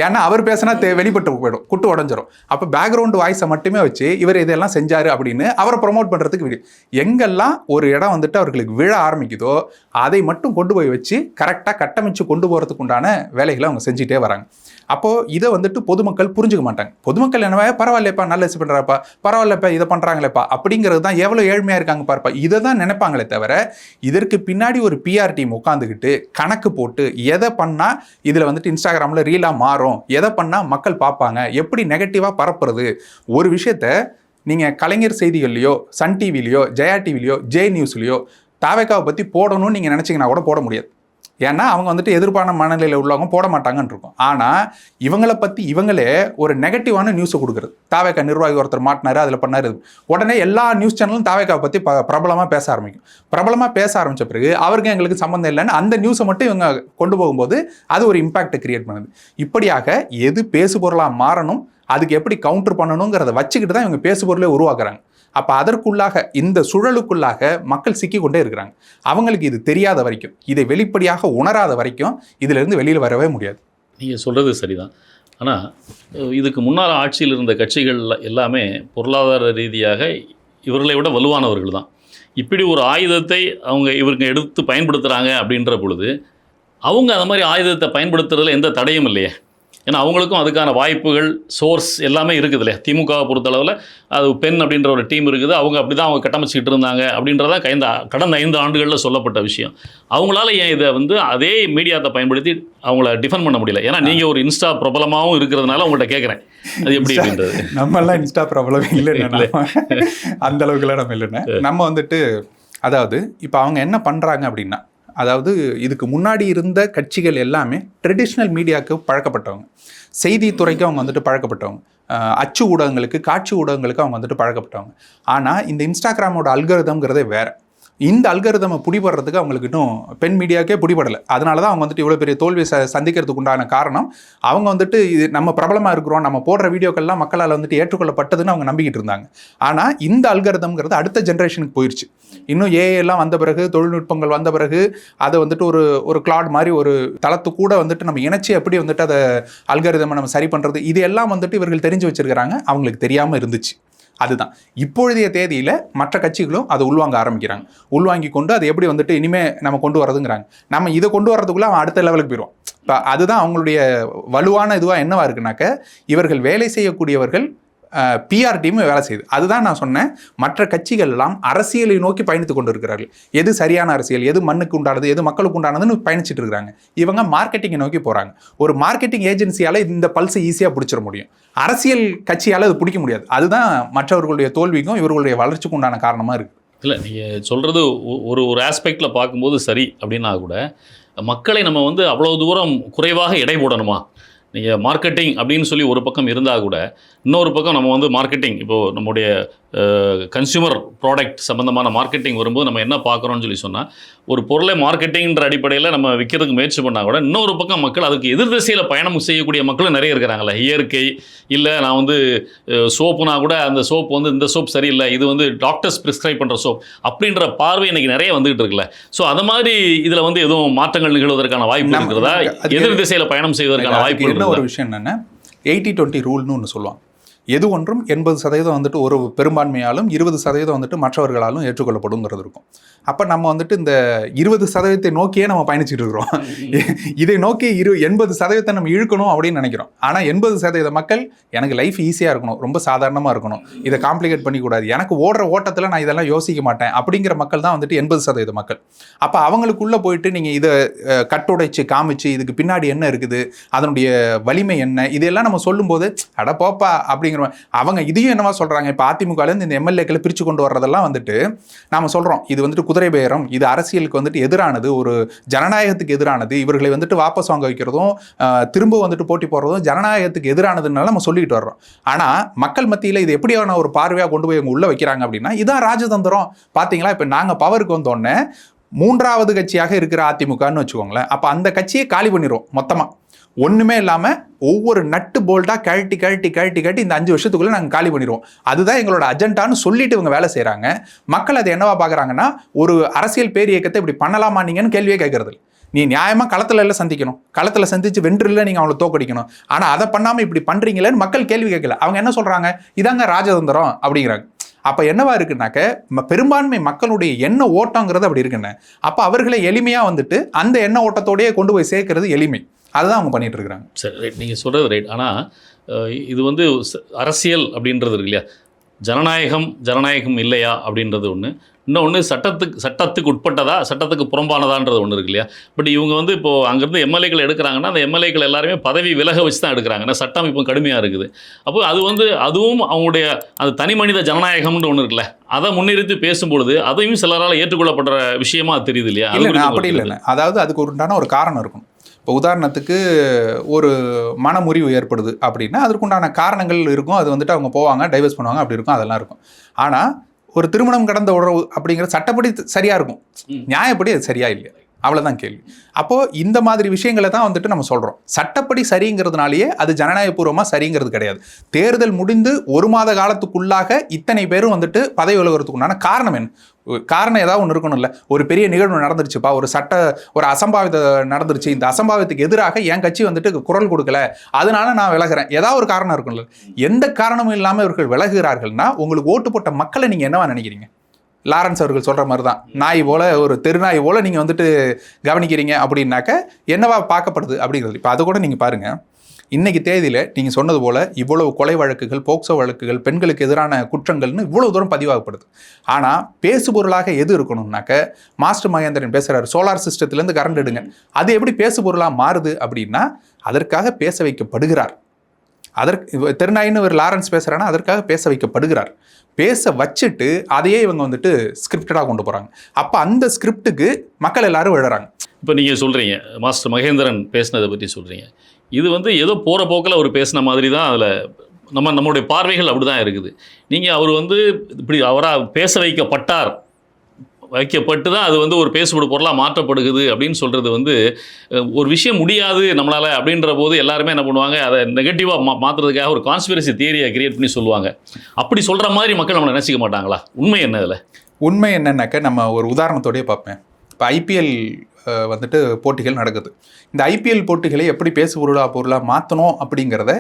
ஏன்னா அவர் பேசினா வெளிப்பட்டு போயிடும், குட்டு உடஞ்சிரும். அப்போ பேக்ரவுண்ட் வாய்ஸை மட்டுமே வச்சு இவர் இதெல்லாம் செஞ்சாரு அப்படின்னு அவரை ப்ரொமோட் பண்ணுறதுக்கு வீடியோ. எங்கெல்லாம் ஒரு இடம் வந்துட்டு அவர்களுக்கு விழ ஆரம்பிக்குதோ அதை மட்டும் கொண்டு போய் வச்சு கரெக்டாக கட்டமைச்சு கொண்டு போகிறதுக்கு உண்டான வேலைகளை அவங்க செஞ்சுட்டே வராங்க. அப்போது இதை வந்துட்டு பொதுமக்கள் புரிஞ்சுக்க மாட்டாங்க. பொதுமக்கள் என்னவா, பரவாயில்லப்பா நல்ல விஷயம் பண்ணுறாப்பா, பரவாயில்லப்பா இதை பண்ணுறாங்களேப்பா அப்படிங்கிறது தான், எவ்வளோ ஏழ்மையாக இருக்காங்க பார்ப்பா, இதை தான் நினைப்பாங்களே தவிர இதற்கு பின்னாடி ஒரு பிஆர் டீம் உட்காந்துக்கிட்டு கணக்கு போட்டு எதை பண்ணால் இதில் வந்துட்டு இன்ஸ்டாகிராமில் ரீலாக மாறும், எதை பண்ணால் மக்கள் பார்ப்பாங்க, எப்படி நெகட்டிவாக பரப்புறது. ஒரு விஷயத்த நீங்கள் கலைஞர் செய்திகள்லையோ, சன் டிவிலையோ, ஜெயா டிவிலையோ, ஜே நியூஸ்லையோ தாவேக்காவை பற்றி போடணும்னு நீங்கள் நினச்சிங்கன்னா கூட போட முடியாது. ஏன்னா அவங்க வந்துட்டு எதிர்ப்பான மனநிலையில் உள்ளவங்க போட மாட்டாங்கன்னு இருக்கும். ஆனால் இவங்களை பற்றி இவங்களே ஒரு நெகட்டிவான நியூஸை கொடுக்குறது. தாவேக்கா நிர்வாகி ஒருத்தர் மாட்டினாரு, அதில் பண்ணாரு, உடனே எல்லா நியூஸ் சேனலும் தாவேக்காவை பற்றி பிரபலமாக பேச ஆரம்பிக்கும். பிரபலமாக பேச ஆரம்பித்த பிறகு அவருக்கு எங்களுக்கு சம்மந்தம் இல்லைன்னு அந்த நியூஸை மட்டும் இவங்க கொண்டு போகும்போது அது ஒரு இம்பாக்டை கிரியேட் பண்ணுது. இப்படியாக எது பேசுபொருளாக மாறணும், அதுக்கு எப்படி கவுண்டர் பண்ணணுங்கிறத வச்சுக்கிட்டு தான் இவங்க பேசுபொருளே உருவாக்குறாங்க. அப்போ அதற்குள்ளாக இந்த சுழலுக்குள்ளாக மக்கள் சிக்கி கொண்டே இருக்கிறாங்க. அவங்களுக்கு இது தெரியாத வரைக்கும், இதை வெளிப்படையாக உணராத வரைக்கும் இதிலிருந்து வெளியில் வரவே முடியாது. நீங்கள் சொல்கிறது சரிதான். ஆனால் இதுக்கு முன்னால் ஆட்சியில் இருந்த கட்சிகள் எல்லாமே பொருளாதார ரீதியாக இவர்களை விட வலுவானவர்கள் தான். இப்படி ஒரு ஆயுதத்தை இவங்க எடுத்து பயன்படுத்துகிறாங்க அப்படின்ற பொழுது அவங்க அந்த மாதிரி ஆயுதத்தை பயன்படுத்துறதுல எந்த தடையும் இல்லையே. ஏன்னா அவங்களுக்கும் அதுக்கான வாய்ப்புகள், சோர்ஸ் எல்லாமே இருக்குது இல்லையா. திமுகவை பொறுத்தளவில் அது பெண் அப்படின்ற ஒரு டீம் இருக்குது, அவங்க அப்படி தான் அவங்க கட்டமைச்சிக்கிட்டு இருந்தாங்க அப்படின்றதான் கடந்த 5 ஆண்டுகளில் சொல்லப்பட்ட விஷயம். அவங்களால ஏன் இதை அதே மீடியாத்தை பயன்படுத்தி அவங்கள டிஃபெண்ட் பண்ண முடியல? ஏன்னா நீங்கள் ஒரு இன்ஸ்டா பிரபலமாகவும் இருக்கிறதுனால உங்கள்கிட்ட கேட்குறேன், அது எப்படி அப்படின்றது. நம்மெல்லாம் இன்ஸ்டா பிரபலம் இல்லைன்னு அந்த அளவுக்குலாம் நம்ம இல்லைன்னு நம்ம வந்துட்டு, அதாவது இப்போ அவங்க என்ன பண்ணுறாங்க அப்படின்னா, அதாவது இதுக்கு முன்னாடி இருந்த கட்சிகள் எல்லாமே ட்ரெடிஷ்னல் மீடியாவுக்கு பழக்கப்பட்டவங்க, செய்தித்துறைக்கு அவங்க வந்துட்டு பழக்கப்பட்டவங்க, அச்சு ஊடகங்களுக்கு, காட்சி ஊடகங்களுக்கு அவங்க வந்துட்டு பழக்கப்பட்டவங்க. ஆனால் இந்த இன்ஸ்டாகிராமோட அல்கரிதம்ங்கிறதே வேறு. இந்த அல்கரிதமை பிடிபடுறதுக்கு அவங்களுக்கு இன்னும் பெண் மீடியாவுக்கே பிடிபடலை. அதனால தான் அவங்க வந்துட்டு இவ்வளோ பெரிய தோல்வியை சந்திக்கிறதுக்கு உண்டான காரணம், அவங்க வந்துட்டு இது நம்ம பிரபலமாக இருக்கிறோம், நம்ம போடுற வீடியோக்கள்லாம் மக்களால் வந்துட்டு ஏற்றுக்கொள்ளப்பட்டதுன்னு அவங்க நம்பிக்கிட்டு இருந்தாங்க. ஆனால் இந்த அல்கரிதம்ங்கிறது அடுத்த ஜென்ரேஷனுக்கு போயிடுச்சு. இன்னும் ஏஎல்லாம் வந்த பிறகு, தொழில்நுட்பங்கள் வந்த பிறகு அதை வந்துட்டு ஒரு கிளாட் மாதிரி ஒரு தளத்து கூட வந்துட்டு நம்ம இணைச்சி எப்படி வந்துட்டு அதை அல்கரிதமை நம்ம சரி பண்ணுறது, இது எல்லாம் வந்துட்டு இவர்கள் தெரிஞ்சு வச்சிருக்கிறாங்க, அவங்களுக்கு தெரியாமல் இருந்துச்சு. அதுதான் இப்பொழுதைய தேதியில் மற்ற கட்சிகளும் அதை உள்வாங்க ஆரம்பிக்கிறாங்க. உள்வாங்கி கொண்டு அதை எப்படி வந்துட்டு இனிமேல் நம்ம கொண்டு வரதுங்கிறாங்க. நம்ம இதை கொண்டு வரதுக்குள்ளே அவன் அடுத்த லெவலுக்கு போயிடுவான். இப்போ அதுதான் அவங்களுடைய வலுவான இதுவாக என்னவா இருக்குனாக்க, இவர்கள் வேலை செய்யக்கூடியவர்கள் பிஆர் டீம் வேலை செய்யுது. அதுதான் நான் சொன்னேன், மற்ற கட்சிகள் எல்லாம் அரசியலை நோக்கி பயணித்து கொண்டு இருக்கிறார்கள். எது சரியான அரசியல், எது மண்ணுக்கு உண்டானது, எது மக்களுக்கு உண்டானதுன்னு பயணிச்சுட்டு இருக்கிறாங்க. இவங்க மார்க்கெட்டிங்கை நோக்கி போகிறாங்க. ஒரு மார்க்கெட்டிங் ஏஜென்சியால் இந்த பல்ஸை ஈஸியாக பிடிச்சிட முடியும், அரசியல் கட்சியால் அது பிடிக்க முடியாது. அதுதான் மற்றவர்களுடைய தோல்விக்கும் இவர்களுடைய வளர்ச்சிக்கு உண்டான காரணமாக இருக்குது. இல்லை, நீங்கள் சொல்கிறது ஒரு ஆஸ்பெக்டில் பார்க்கும்போது சரி அப்படின்னா கூட, மக்களை நம்ம அவ்வளோ தூரம் குறைவாக எடை போடணுமா? நீங்கள் மார்க்கெட்டிங் அப்படின்னு சொல்லி ஒரு பக்கம் இருந்தால் கூட, இன்னொரு பக்கம் நம்ம மார்க்கெட்டிங், இப்போது நம்முடைய கன்சியூமர் ப்ராடக்ட் சம்மந்தமான மார்க்கெட்டிங் வரும்போது நம்ம என்ன பார்க்குறோன்னு சொல்லி சொன்னால், ஒரு பொருளை மார்க்கெட்டிங்கிற அடிப்படையில் நம்ம விற்கிறதுக்கு முயற்சி பண்ணால் கூட, இன்னொரு பக்கம் மக்கள் அதுக்கு எதிர் திசையில் பயணம் செய்யக்கூடிய மக்களும் நிறைய இருக்கிறாங்களே. இயற்கை இல்லை, நான் சோப்புனா கூட அந்த சோப் இந்த சோப் சரியில்லை, இது டாக்டர்ஸ் ப்ரிஸ்கிரைப் பண்ணுற சோப் அப்படின்ற பார்வை இன்றைக்கி நிறைய வந்துகிட்டு இருக்குல்ல. ஸோ அது மாதிரி இதில் எதுவும் மாற்றங்கள் நிகழ்வதற்கான வாய்ப்பு இருக்கிறதா? எதிர் திசையில் பயணம் செய்வதற்கான வாய்ப்பு என்ன? ஒரு விஷயம் என்னென்னா, 80-20 ரூல்னு ஒன்று சொல்லுவாங்க. எது ஒன்றும் 80% வந்துட்டு ஒரு பெரும்பான்மையாலும் 20% வந்துட்டு மற்றவர்களாலும் ஏற்றுக்கொள்ளப்படுங்கிறது இருக்கும். அப்போ நம்ம இந்த 20% நோக்கியே நம்ம பயணிச்சுட்டு இருக்கிறோம். இதை நோக்கி 80% நம்ம இழுக்கணும் அப்படின்னு நினைக்கிறோம். ஆனால் 80% மக்கள் எனக்கு லைஃப் ஈஸியாக இருக்கணும், ரொம்ப சாதாரணமாக இருக்கணும், இதை காம்ப்ளிகேட் பண்ணிக்கூடாது, எனக்கு ஓடுற ஓட்டத்தில் நான் இதெல்லாம் யோசிக்க மாட்டேன் அப்படிங்கிற மக்கள் தான் 80% மக்கள். அப்போ அவங்களுக்குள்ளே போயிட்டு நீங்கள் இதை கட்டுடைச்சு காமிச்சு இதுக்கு பின்னாடி என்ன இருக்குது, அதனுடைய வலிமை என்ன, இதெல்லாம் நம்ம சொல்லும்போது அட போப்பா அப்படிங்கிற அவங்க இதையும் என்னவா சொல்றாங்க. இப்போ அதிமுகலேருந்து இந்த எம்எல்ஏக்களை பிரித்து கொண்டு வர்றதெல்லாம் நாம சொல்றோம், இது குதிரை பேரம், இது அரசியலுக்கு எதிரானது, ஒரு ஜனநாயகத்துக்கு எதிரானது, இவர்களை வாபஸ் வாங்க வைக்கிறதும் திரும்ப போட்டி போடுறதும் ஜனநாயகத்துக்கு எதிரானதுனால நம்ம சொல்லிட்டு வர்றோம். ஆனால் மக்கள் மத்தியில் இது எப்படியான ஒரு பார்வையாக கொண்டு போய் உள்ள வைக்கிறாங்க அப்படின்னா, இதான் ராஜதந்திரம். பார்த்தீங்களா, இப்போ நாங்கள் பவருக்கு வந்தோடனே 3வது கட்சியாக இருக்கிற அதிமுகன்னு வச்சுக்கோங்களேன், அப்போ அந்த கட்சியை காலி பண்ணிடுவோம் மொத்தமாக. ஒன்றுமே இல்லாமல் ஒவ்வொரு நட்டு போல்ட்டாக கழட்டி இந்த 5 வருஷத்துக்குள்ளே நாங்கள் காலி பண்ணிடுவோம். அதுதான் எங்களோட அஜெண்டான்னு சொல்லிட்டு இவங்க வேலை செய்கிறாங்க. மக்கள் அதை என்னவா பார்க்குறாங்கன்னா, ஒரு அரசியல் பேர் இயக்கத்தை இப்படி பண்ணலாமா நீங்கன்னு கேள்வியே கேட்கறது. நீ நியாயமாக களத்தில் எல்லாம் சந்திக்கணும், களத்தில் சந்தித்து வென்றில் நீங்கள் அவங்கள தோக்கடிக்கணும். ஆனால் அதை பண்ணாமல் இப்படி பண்ணுறீங்களேன்னு மக்கள் கேள்வி கேட்கல. அவங்க என்ன சொல்கிறாங்க, இதாங்க ராஜதந்திரம் அப்படிங்கிறாங்க. அப்போ என்னவா இருக்குன்னாக்க பெரும்பான்மை மக்களுடைய எண்ண ஓட்டங்கிறது அப்படி இருக்குன்னு. அப்போ அவர்களை எளிமையாக வந்துட்டு அந்த எண்ண ஓட்டத்தோடையே கொண்டு போய் சேர்க்கறது எளிமை. அதுதான் அவங்க பண்ணிட்டு இருக்கிறாங்க. சரி, ரைட், நீங்கள் சொல்கிறது ரைட். ஆனால் இது வந்து அரசியல் அப்படின்றது இருக்கு இல்லையா, ஜனநாயகம் இல்லையா அப்படின்றது ஒன்று. இன்னொன்று சட்டத்துக்கு உட்பட்டதா சட்டத்துக்கு புறம்பானதான்றது ஒன்று இருக்கு இல்லையா. பட் இவங்க வந்து இப்போது அங்கேருந்து எம்எல்ஏக்கள் எடுக்கிறாங்கன்னா அந்த எம்எல்ஏக்கள் எல்லாருமே பதவி விலக வச்சு தான் எடுக்கிறாங்க. ஏன்னா சட்டம் இப்போ கடுமையாக இருக்குது. அப்போ அது வந்து அதுவும் அவங்களுடைய அந்த தனி மனித ஜனநாயகம்னு ஒன்று இருக்குல்ல, அதை முன்னிறுத்தி பேசும்பொழுது அதையும் சிலரால் ஏற்றுக்கொள்ளப்படுற விஷயமா தெரியுது இல்லையா? இல்லை, அப்படி இல்லைன்னு. அதாவது அதுக்கு உண்டான ஒரு காரணம் இருக்கும். இப்போ உதாரணத்துக்கு ஒரு மனமுறிவு ஏற்படுது அப்படின்னா அதற்குண்டான காரணங்கள் இருக்கும். அது வந்துட்டு அவங்க போவாங்க, டைவர்ஸ் பண்ணுவாங்க, அப்படி இருக்கும், அதெல்லாம் இருக்கும். ஆனால் ஒரு திருமணம் கடந்த உறவு அப்படிங்கிற சட்டப்படி சரியாக இருக்கும், நியாயப்படி அது சரியா இல்லையா, அவ்வளோதான் கேள்வி. அப்போது இந்த மாதிரி விஷயங்களை தான் வந்துட்டு நம்ம சொல்கிறோம். சட்டப்படி சரிங்கிறதுனாலேயே அது ஜனநாயகபூர்வமாக சரிங்கிறது கிடையாது. தேர்தல் முடிந்து 1 மாத காலத்துக்குள்ளாக இத்தனை பேரும் வந்துட்டு பதவி விலகிறதுக்குண்டான காரணம் என்ன? காரணம் ஏதாவது ஒன்று இருக்கணும்ல. ஒரு பெரிய நிகழ்வு நடந்துருச்சுப்பா, ஒரு அசம்பாவிதம் நடந்துருச்சு, இந்த அசம்பாவிதத்துக்கு எதிராக என் கட்சி வந்துட்டு குரல் கொடுக்கல, அதனால நான் விலகிறேன், ஏதாவது ஒரு காரணம் இருக்கும்ல. எந்த காரணமும் இல்லாமல் இவர்கள் விலகுகிறார்கள்னா உங்களுக்கு ஓட்டு போட்ட மக்களை நீங்கள் என்னவா நினைக்கிறீங்க? லாரன்ஸ் அவர்கள் சொல்கிற மாதிரி தான், நாய் போல், ஒரு தெருநாய் போல் நீங்கள் வந்துட்டு கவனிக்கிறீங்க அப்படின்னாக்க என்னவா பார்க்கப்படுது அப்படிங்கிறது. இப்போ அதை கூட நீங்கள் பாருங்கள், இன்றைக்கி தேதியில் நீங்கள் சொன்னது போல் இவ்வளவு கொலை வழக்குகள், போக்சோ வழக்குகள், பெண்களுக்கு எதிரான குற்றங்கள்னு இவ்வளோ தூரம் பதிவாகப்படுது. ஆனால் பேசுபொருளாக எது இருக்கணும்னாக்க, மாஸ்டர் மகேந்திரன் பேசுகிறார் சோலார் சிஸ்டத்துலேருந்து கரண்ட் எடுங்க, அது எப்படி பேசுபொருளாக மாறுது அப்படின்னா அதற்காக பேச வைக்கப்படுகிறார். அதற்கு தெருநாயின்னு ஒரு லாரன்ஸ் பேசுகிறான்னா அதற்காக பேச வைக்கப்படுகிறார். பேச வச்சுட்டு அதையே இவங்க வந்துட்டு ஸ்கிரிப்டடாக கொண்டு போகிறாங்க. அப்போ அந்த ஸ்கிரிப்டுக்கு மக்கள் எல்லாரும் விழுறாங்க. இப்போ நீங்கள் சொல்கிறீங்க மாஸ்டர் மகேந்திரன் பேசினதை பற்றி சொல்கிறீங்க, இது வந்து ஏதோ போகிற போக்கில் அவர் பேசின மாதிரி தான் அதில் நம்மளுடைய பார்வைகள் அப்படி தான் இருக்குது. நீங்கள் அவர் வந்து இப்படி அவராக பேச வைக்கப்பட்டு தான் அது வந்து ஒரு பேசுபடு பொருளாக மாற்றப்படுகிறது அப்படின்னு சொல்கிறது வந்து ஒரு விஷயம் முடியாது நம்மளால் அப்படின்ற போது எல்லாருமே என்ன பண்ணுவாங்க, அதை நெகட்டிவாக மாற்றுறதுக்காக ஒரு கான்ஸ்பிரசி தியரியை கிரியேட் பண்ணி சொல்லுவாங்க. அப்படி சொல்கிற மாதிரி மக்கள் நம்மளை நினச்சிக்க மாட்டாங்களா? உண்மை என்ன இதில்? உண்மை என்னன்னாக்க நம்ம ஒரு உதாரணத்தோடய பார்ப்பேன். இப்போ ஐபிஎல் வந்துட்டு போட்டிகள் நடக்குது. இந்த ஐபிஎல் போட்டிகளை எப்படி பொருளாக மாற்றணும் அப்படிங்கிறத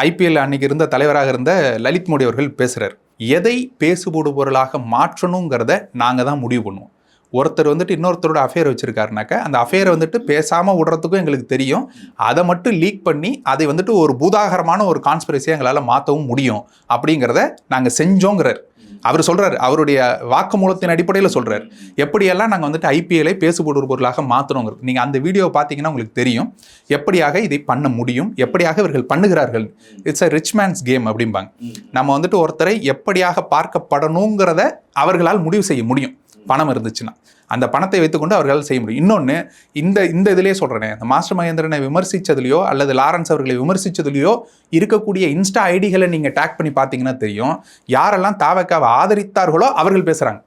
ஐபிஎல் அன்னைக்கு இருந்த தலைவராக இருந்த லலித் மோடி அவர்கள் பேசுகிறார். எதை பேசுபொரு பொருளாக மாற்றணுங்கிறத நாங்கள் தான் முடிவு பண்ணுவோம். ஒருத்தர் வந்துட்டு இன்னொருத்தரோட அஃபேர் வச்சுருக்காருனாக்க அந்த அஃபேரை வந்துட்டு பேசாமல் விடுறதுக்கும் எங்களுக்கு தெரியும். அதை மட்டும் லீக் பண்ணி அதை வந்துட்டு ஒரு பூதாகரமான ஒரு கான்ஸ்பிரசியை எங்களால் மாற்றவும் முடியும் அப்படிங்கிறத நாங்கள் செஞ்சோங்கிறார். அவர் சொல்கிறார், அவருடைய வாக்குமூலத்தின் அடிப்படையில் சொல்கிறார் எப்படியெல்லாம் நாங்கள் வந்துட்டு ஐபிஎல்லை பேசுபொரு பொருளாக மாற்றணுங்கிறது. நீங்கள் அந்த வீடியோவை பார்த்தீங்கன்னா உங்களுக்கு தெரியும் எப்படியாக இதை பண்ண முடியும், எப்படியாக இவர்கள் பண்ணுகிறார்கள். It's a rich mens game அப்படிம்பாங்க. நம்ம வந்துட்டு ஒருத்தரை எப்படியாக பார்க்கப்படணுங்கிறத அவர்களால் முடிவு செய்ய முடியும். பணம் இருந்துச்சுன்னா அந்த பணத்தை வைத்துக்கொண்டு அவர்களால் செய்ய முடியும். இன்னொன்று, இந்த இதிலே சொல்கிறேனே, இந்த மாஸ்டர் மகேந்திரனை விமர்சித்ததுலையோ அல்லது லாரன்ஸ் அவர்களை விமர்சித்ததுலையோ இருக்கக்கூடிய இன்ஸ்டா ஐடிகளை நீங்கள் டேக் பண்ணி பார்த்தீங்கன்னா தெரியும், யாரெல்லாம் தாவக்காவை ஆதரித்தார்களோ அவர்கள் பேசுகிறாங்க.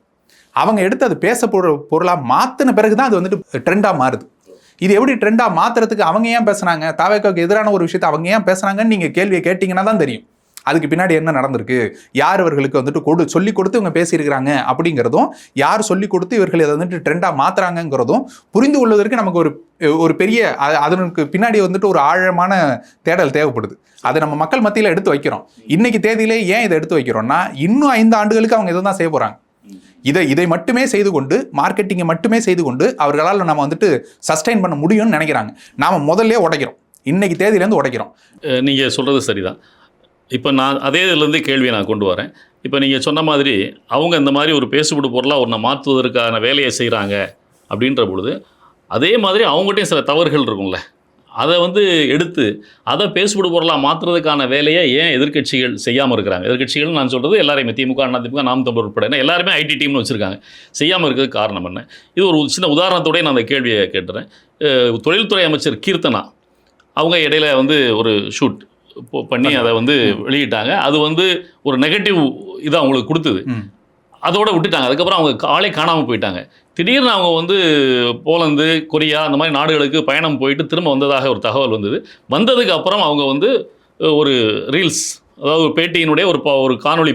அவங்க எடுத்து அது பொருளாக மாற்றின பிறகு தான் அது வந்துட்டு ட்ரெண்டாக மாறுது. இது எப்படி ட்ரெண்டாக மாற்றுறதுக்கு அவங்க ஏன் பேசுனாங்க, தாவக்காவுக்கு எதிரான ஒரு விஷயத்தை அவங்க ஏன் பேசுனாங்கன்னு நீங்கள் கேள்வியை கேட்டிங்கன்னா தான் தெரியும் அதுக்கு பின்னாடி என்ன நடந்திருக்கு, யார் இவர்களுக்கு வந்துட்டு சொல்லி கொடுத்து இவங்க பேசியிருக்கிறாங்க அப்படிங்கிறதும், யார் சொல்லி கொடுத்து இவர்கள் இதை வந்துட்டு ட்ரெண்டாக மாற்றுறாங்கிறதும் புரிந்து கொள்வதற்கு நமக்கு ஒரு பெரிய அதற்கு பின்னாடி வந்துட்டு ஒரு ஆழமான தேடல் தேவைப்படுது. அதை நம்ம மக்கள் மத்தியில் எடுத்து வைக்கிறோம். இன்னைக்கு தேதியிலே ஏன் இதை எடுத்து வைக்கிறோம்னா, இன்னும் 5 ஆண்டுகளுக்கு அவங்க இதை தான் செய்ய போகிறாங்க. இதை மட்டுமே செய்து கொண்டு, மார்க்கெட்டிங்கை மட்டுமே செய்து கொண்டு அவர்களால் நம்ம வந்துட்டு சஸ்டெயின் பண்ண முடியும்னு நினைக்கிறாங்க. நாம் முதல்ல உடைக்கிறோம், இன்னைக்கு தேதியிலேருந்து உடைக்கிறோம். நீங்கள் சொல்கிறது சரிதான். இப்போ நான் அதே இதுலேருந்து கேள்வியை நான் கொண்டு வரேன். இப்போ நீங்கள் சொன்ன மாதிரி அவங்க இந்த மாதிரி ஒரு பேசுபடு பொருளாக ஒன்றை மாற்றுவதற்கான வேலையை செய்கிறாங்க அப்படின்ற பொழுது, அதே மாதிரி அவங்ககிட்டையும் சில தவறுகள் இருக்கும்ல, அதை வந்து எடுத்து அதை பேசுபடு பொருளாக மாற்றுறதுக்கான வேலையை ஏன் எதிர்க்கட்சிகள் செய்யாமல் இருக்கிறாங்க? எதிர்க்கட்சிகள் நான் சொல்கிறது எல்லாரையுமே, திமுக, அதிமுக, நாம் தமிழர் உட்பட, ஏன்னா எல்லாருமே ஐடி டீம்னு வச்சுருக்காங்க. செய்யாமல் இருக்கிறதுக்கு காரணம் என்ன? இது ஒரு சின்ன உதாரணத்தோடய நான் அந்த கேள்வியை கேட்டுறேன். தொழில்துறை அமைச்சர் கீர்த்தனா அவங்க இடையில வந்து ஒரு ஷூட் பண்ணி அதை வந்து வெளியிட்டாங்க. அது வந்து ஒரு நெகட்டிவ் இதை அவங்களுக்கு கொடுத்தது. அதோட விட்டுட்டாங்க. அதுக்கப்புறம் அவங்க ஆளே காணாமல் போயிட்டாங்க. திடீர்னு அவங்க வந்து போலந்து, கொரியா அந்த மாதிரி நாடுகளுக்கு பயணம் போயிட்டு திரும்ப வந்ததாக ஒரு தகவல் வந்தது. வந்ததுக்கு அப்புறம் அவங்க வந்து ஒரு ரீல்ஸ், அதாவது ஒரு பேட்டியினுடைய ஒரு காணொளி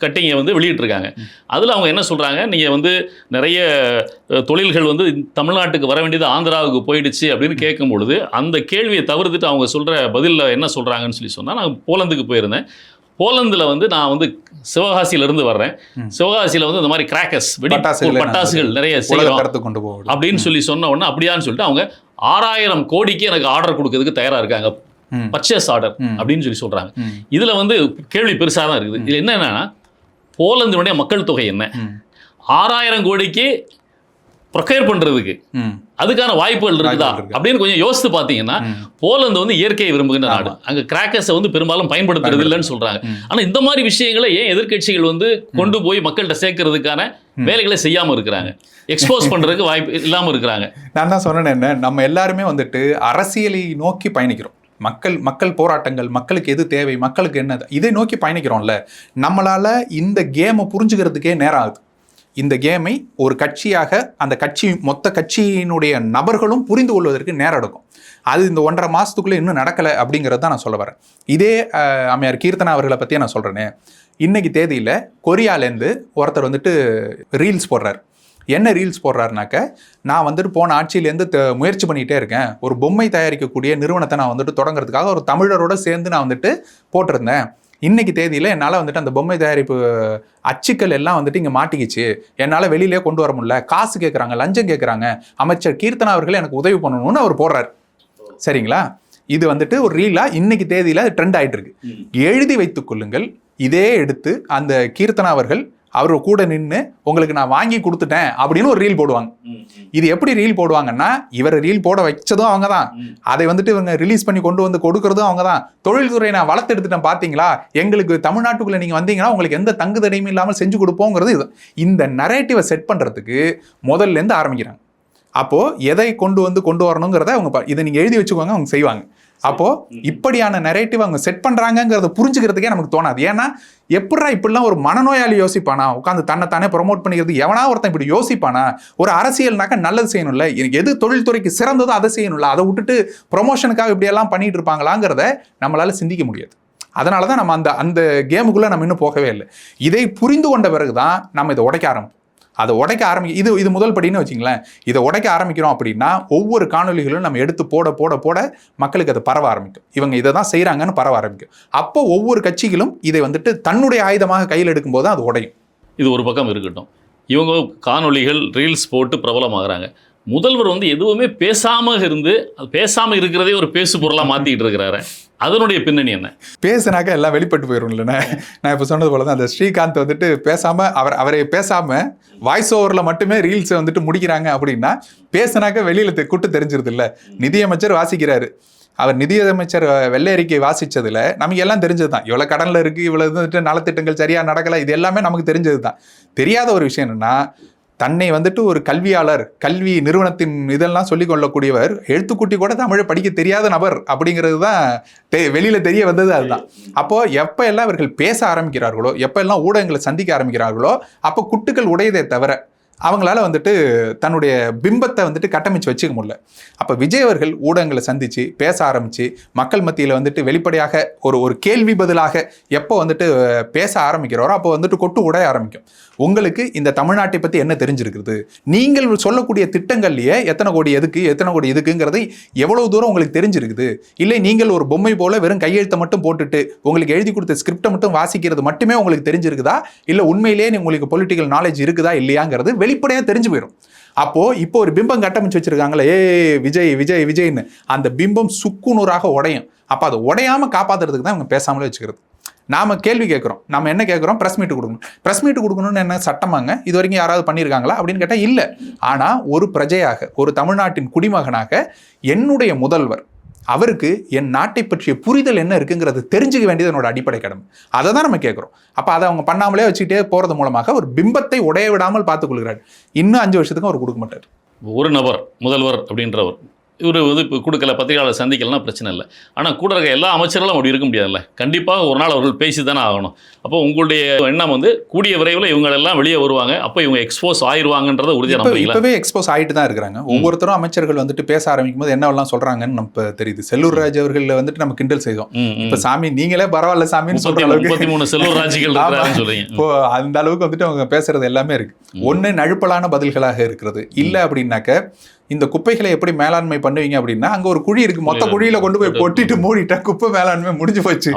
கட்டிங்கை வந்து வெளியிட்டிருக்காங்க. அதில் அவங்க என்ன சொல்கிறாங்க, நீங்கள் வந்து நிறைய தொழில்கள் வந்து தமிழ்நாட்டுக்கு வர வேண்டியது ஆந்திராவுக்கு போயிடுச்சு அப்படின்னு கேட்கும் பொழுது அந்த கேள்வியை தவிர்த்துட்டு அவங்க சொல்கிற பதிலில் என்ன சொல்கிறாங்கன்னு சொன்னால், நான் போலந்துக்கு போயிருந்தேன். போலந்தில் வந்து நான் வந்து சிவகாசியிலிருந்து வர்றேன். சிவகாசியில் வந்து இந்த மாதிரி கிராக்கர்ஸ் பட்டாசுகள் நிறைய செய்யறோம் அப்படின்னு சொன்ன உடனே அப்படியான்னு சொல்லிட்டு அவங்க 6000 கோடிக்கு எனக்கு ஆர்டர் கொடுக்கறதுக்கு தயாரா இருக்காங்க, பர்ச்சேஸ் ஆர்டர் அப்படின்னு சொல்றாங்க. இதுல வந்து கேள்வி பெருசா தான் இருக்குது. இது என்னன்னா, போலந்தினுடைய மக்கள் தொகை என்ன, 6000 கோடிக்கு ப்ரொக்யூர் பண்றதுக்கு அதுக்கான வாய்ப்புகள் இருக்குதா அப்படின்னு கொஞ்சம் யோசித்து பார்த்தீங்கன்னா, போலந்து வந்து இயற்கையை விரும்புகின்ற நாடு. அங்க கிராக்கர்ஸை வந்து பெரும்பாலும் பயன்படுத்துறது இல்லைன்னு சொல்றாங்க. ஆனா இந்த மாதிரி விஷயங்களை ஏன் எதிர்க்கட்சிகள் வந்து கொண்டு போய் மக்கள்கிட்ட சேர்க்கறதுக்கான வேலைகளை செய்யாம இருக்கிறாங்க, எக்ஸ்போஸ் பண்றதுக்கு வாய்ப்பு இல்லாம இருக்கிறாங்க? நான் தான் சொன்னேன், என்ன நம்ம எல்லாருமே வந்துட்டு அரசியலை நோக்கி பயணிக்கிறோம். மக்கள் போராட்டங்கள், மக்களுக்கு எது தேவை, மக்களுக்கு என்ன, இதை நோக்கி பயணிக்கிறோம்ல. நம்மளால இந்த கேமை புரிஞ்சுக்கிறதுக்கே நேரம் ஆகுது. இந்த கேமை ஒரு கட்சியாக அந்த மொத்த கட்சியினுடைய நபர்களும் புரிந்து கொள்வதற்கு நேரம் எடுக்கும். அது இந்த 1.5 மாதத்துக்குள்ளே இன்னும் நடக்கலை அப்படிங்கிறது தான் நான் சொல்ல வரேன். இதே அம்மையார் கீர்த்தனா அவர்களை பற்றியே நான் சொல்கிறேனே. இன்னைக்கு தேதியில் கொரியாலேருந்து ஒருத்தர் வந்துட்டு ரீல்ஸ் போடுறார். என்ன ரீல்ஸ் போடுறாருனாக்க, நான் வந்துட்டு போன ஆட்சியிலேருந்து முயற்சி பண்ணிகிட்டே இருக்கேன், ஒரு பொம்மை தயாரிக்கக்கூடிய நிறுவனத்தை நான் வந்துட்டு தொடங்குறதுக்காக ஒரு தமிழரோடு சேர்ந்து நான் வந்துட்டு போட்டிருந்தேன். இன்னைக்கு தேதியில் என்னால் வந்துட்டு அந்த பொம்மை தயாரிப்பு அச்சுக்கள் எல்லாம் வந்துட்டு இங்கே மாட்டிக்கிச்சு, என்னால் வெளியிலே கொண்டு வர முடியல, காசு கேட்குறாங்க, லஞ்சம் கேட்குறாங்க, அமைச்சர் கீர்த்தனா அவர்கள் எனக்கு உதவி பண்ணணும்னு அவர் போடுறாரு. சரிங்களா? இது வந்துட்டு ஒரு ரீலாக இன்னைக்கு தேதியில் ட்ரெண்ட் ஆகிட்டு இருக்கு. எழுதி வைத்துக் கொள்ளுங்கள். இதே எடுத்து அந்த கீர்த்தனா அவர்கள் அவர் கூட நின்று உங்களுக்கு நான் வாங்கி கொடுத்துட்டேன் அப்படின்னு ஒரு ரீல் போடுவாங்க. இது எப்படி ரீல் போடுவாங்கன்னா, இவரை ரீல் போட வச்சதும் அவங்க தான், அதை வந்துட்டு இவங்க ரிலீஸ் பண்ணி கொண்டு வந்து கொடுக்கறதும் அவங்க தான். தொழில்துறை நான் வளர்த்து எடுத்துட்டேன் பார்த்தீங்களா, எங்களுக்கு தமிழ்நாட்டுக்குள்ளே நீங்கள் வந்தீங்கன்னா உங்களுக்கு எந்த தங்கு தடையும் இல்லாமல் செஞ்சு கொடுப்போங்கிறது இது. இந்த நரேட்டிவை செட் பண்ணுறதுக்கு முதல்லேருந்து ஆரம்பிக்கிறாங்க. அப்போது எதை கொண்டு வரணுங்கிறத அவங்க இதை நீங்கள் எழுதி வச்சுக்கோங்க, அவங்க செய்வாங்க. அப்போது இப்படியான நரேட்டிவ் அவங்க செட் பண்ணுறாங்கிறத புரிஞ்சுக்கிறதுக்கே நமக்கு தோணாது. ஏன்னா எப்படா இப்படிலாம் ஒரு மனநோயாளி யோசிப்பானா, உட்காந்து தன்னைத்தானே ப்ரொமோட் பண்ணிக்கிறது எவனா ஒருத்தன் இப்படி யோசிப்பானா? ஒரு அரசியல்னாக்கா நல்லது செய்யணும்ல, எனக்கு எது தொழில்துறைக்கு சிறந்ததோ அதை செய்யணும்ல, அதை விட்டுட்டு ப்ரொமோஷனுக்காக இப்படியெல்லாம் பண்ணிட்டு இருப்பாங்களாங்கிறத நம்மளால சிந்திக்க முடியாது. அதனால தான் நம்ம அந்த கேமுக்குள்ளே நம்ம இன்னும் போகவே இல்லை. இதை புரிந்து கொண்ட பிறகு தான் நம்ம இதை உடைக்க ஆரம்பிப்போம். அதை உடைக்க இது முதல் படின்னு வச்சிங்களேன். இதை உடைக்க ஆரம்பிக்கிறோம் அப்படின்னா ஒவ்வொரு காணொலிகளும் நம்ம எடுத்து போட மக்களுக்கு அதை பரவ ஆரம்பிக்கும். இவங்க இதை தான் செய்கிறாங்கன்னு பரவ ஆரம்பிக்கும். அப்போ ஒவ்வொரு கட்சிகளும் இதை வந்துட்டு தன்னுடைய ஆயுதமாக கையில் எடுக்கும்போது அது உடையும். இது ஒரு பக்கம் இருக்கட்டும். இவங்க காணொலிகள் ரீல்ஸ் போட்டு பிரபலமாகறாங்க. முதல்வர் வந்து எதுவுமே பேசாமல் இருக்கிறதே ஒரு பேசு பொருளாக மாற்றிக்கிட்டு இருக்கிறாரு. அதனுடைய பின்னணி என்ன? பேசுனாக்க எல்லாம் வெளிப்பட்டு போயிடும் இல்லைண்ணே. நான் இப்போ சொன்னது போல தான் அந்த ஸ்ரீகாந்த் வந்துட்டு பேசாமல் அவரை பேசாமல் வாய்ஸ் ஓவரில் மட்டுமே ரீல்ஸை வந்துட்டு முடிக்கிறாங்க அப்படின்னா, பேசுனாக்க வெளியில் கூட்டு தெரிஞ்சிருது இல்லை. நிதியமைச்சர் வாசிக்கிறாரு, அவர் நிதியமைச்சர் வெள்ளை அறிக்கை வாசித்ததில் நமக்கு எல்லாம் தெரிஞ்சது தான். இவ்வளோ கடனில் இருக்குது, இவ்வளோ வந்துட்டு நலத்திட்டங்கள் சரியாக நடக்கலை, இது எல்லாமே நமக்கு தெரிஞ்சது தான். தெரியாத ஒரு விஷயம் என்னென்னா, தன்னை வந்துட்டு ஒரு கல்வியாளர், கல்வி நிறுவனத்தின் இதெல்லாம் சொல்லிக் கொள்ளக்கூடியவர், எழுத்துக்கூட்டி கூட தமிழை படிக்க தெரியாத நபர் அப்படிங்கிறது தான் வெளியில் தெரிய வந்தது. அதுதான். அப்போது எப்போ எல்லாம் இவர்கள் பேச ஆரம்பிக்கிறார்களோ, எப்போ எல்லாம் ஊடகங்களை சந்திக்க ஆரம்பிக்கிறார்களோ, அப்போ குட்டுக்கள் உடையதே தவிர அவங்களால வந்துட்டு தன்னுடைய பிம்பத்தை வந்துட்டு கட்டமைச்சு வச்சுக்க முடியல. அப்போ விஜய் அவர்கள் ஊடகங்களை சந்தித்து பேச ஆரம்பித்து மக்கள் மத்தியில் வந்துட்டு வெளிப்படையாக ஒரு கேள்வி பதிலாக எப்போ வந்துட்டு பேச ஆரம்பிக்கிறாரோ அப்போ வந்துட்டு கொட்டு உடைய ஆரம்பிக்கும். உங்களுக்கு இந்த தமிழ்நாட்டை பற்றி என்ன தெரிஞ்சிருக்குது, நீங்கள் சொல்லக்கூடிய திட்டங்கள்லையே எத்தனை கோடி இதுக்குங்கிறது எவ்வளவு தூரம் உங்களுக்கு தெரிஞ்சிருக்குது, இல்லை நீங்கள் ஒரு பொம்மை போல வெறும் கையெழுத்தை மட்டும் போட்டுட்டு உங்களுக்கு எழுதி கொடுத்த ஸ்கிரிப்டை மட்டும் வாசிக்கிறது மட்டுமே உங்களுக்கு தெரிஞ்சிருக்குதா, இல்லை உண்மையிலேயே உங்களுக்கு பொலிட்டிக்கல் நாலேஜ் இருக்குதா இல்லையாங்கிறது வெளிப்படையாக தெரிஞ்சு போயிடும். அப்போது இப்போ ஒரு பிம்பம் கட்டமைச்சு வச்சுருக்காங்களே, விஜய்னு, அந்த பிம்பம் சுக்குநூறாக உடையும். அப்போ அதை உடையாமல் காப்பாற்றுறதுக்கு தான் இவங்க பேசாமலே வச்சுக்கிறது. நாம் கேள்வி கேட்குறோம், நம்ம என்ன கேட்குறோம், ப்ரெஸ் மீட் கொடுக்கணும்னு என்ன சட்டமாங்க, இது வரைக்கும் யாராவது பண்ணியிருக்காங்களா அப்படின்னு கேட்டால் இல்லை. ஆனால் ஒரு பிரஜையாக, ஒரு தமிழ்நாட்டின் குடிமகனாக என்னுடைய முதல்வர், அவருக்கு என் நாட்டை பற்றிய புரிதல் என்ன இருக்குங்கிறது தெரிஞ்சுக்க வேண்டியது என்னோட அடிப்படை கடமை. அதை தான் நம்ம கேட்குறோம். அப்போ அதை அவங்க பண்ணாமலே வச்சுக்கிட்டே போகிறது மூலமாக ஒரு பிம்பத்தை உடைய விடாமல் பார்த்துக்கொள்கிறார். இன்னும் 5 வருஷத்துக்கும் அவர் கொடுக்க மாட்டார். ஒரு நபர் முதல்வர் அப்படின்றவர் இவர் வந்து இப்போ கொடுக்கல, பத்திரிகையாளர் சந்திக்கலன்னா பிரச்சனை இல்லை. ஆனால் கூட இருக்க எல்லா அமைச்சர்களும் அப்படி இருக்க முடியாதுல்ல. கண்டிப்பாக ஒரு நாள் அவர்கள் பேசி தானே ஆகணும். அப்போ உங்களுடைய எண்ணம் வந்து கூடிய விரைவில் இவங்களெல்லாம் வெளியே வருவாங்க, அப்போ இவங்க எக்ஸ்போஸ் ஆயிடுவாங்கன்றத உறுதியாக நம்புறீங்களா? இப்போவே எக்ஸ்போஸ் ஆகிட்டு தான் இருக்கிறாங்க. ஒவ்வொருத்தரும் அமைச்சர்கள் வந்துட்டு பேச ஆரம்பிக்கும் போது என்னவெல்லாம் சொல்கிறாங்கன்னு நம்ம தெரியுது. செல்லூர் ராஜ் அவர்கள் வந்துட்டு நம்ம கிண்டல் செய்தோம். இப்போ சாமி நீங்களே பரவாயில்ல சாமின்னு சொல்கிற அளவுக்கு 33 செல்லூர் ராஜிகள் இருக்கிறாங்கன்னு சொல்றீங்க. இப்போ அந்த அளவுக்கு வந்துட்டு அவங்க பேசுறது எல்லாமே இருக்கு. ஒன்று நழுப்பலான பதில்களாக இருக்கிறது. இல்லை அப்படின்னாக்க இந்த குப்பைகளை எப்படி மேலாண்மை பண்ணுவீங்க அப்படின்னா, அங்க ஒரு குழி இருக்கு, மொத்த குழியில கொண்டு போய் கொட்டிட்டு மூடிட்டா குப்பை மேலாண்மை முடிஞ்சு போச்சு.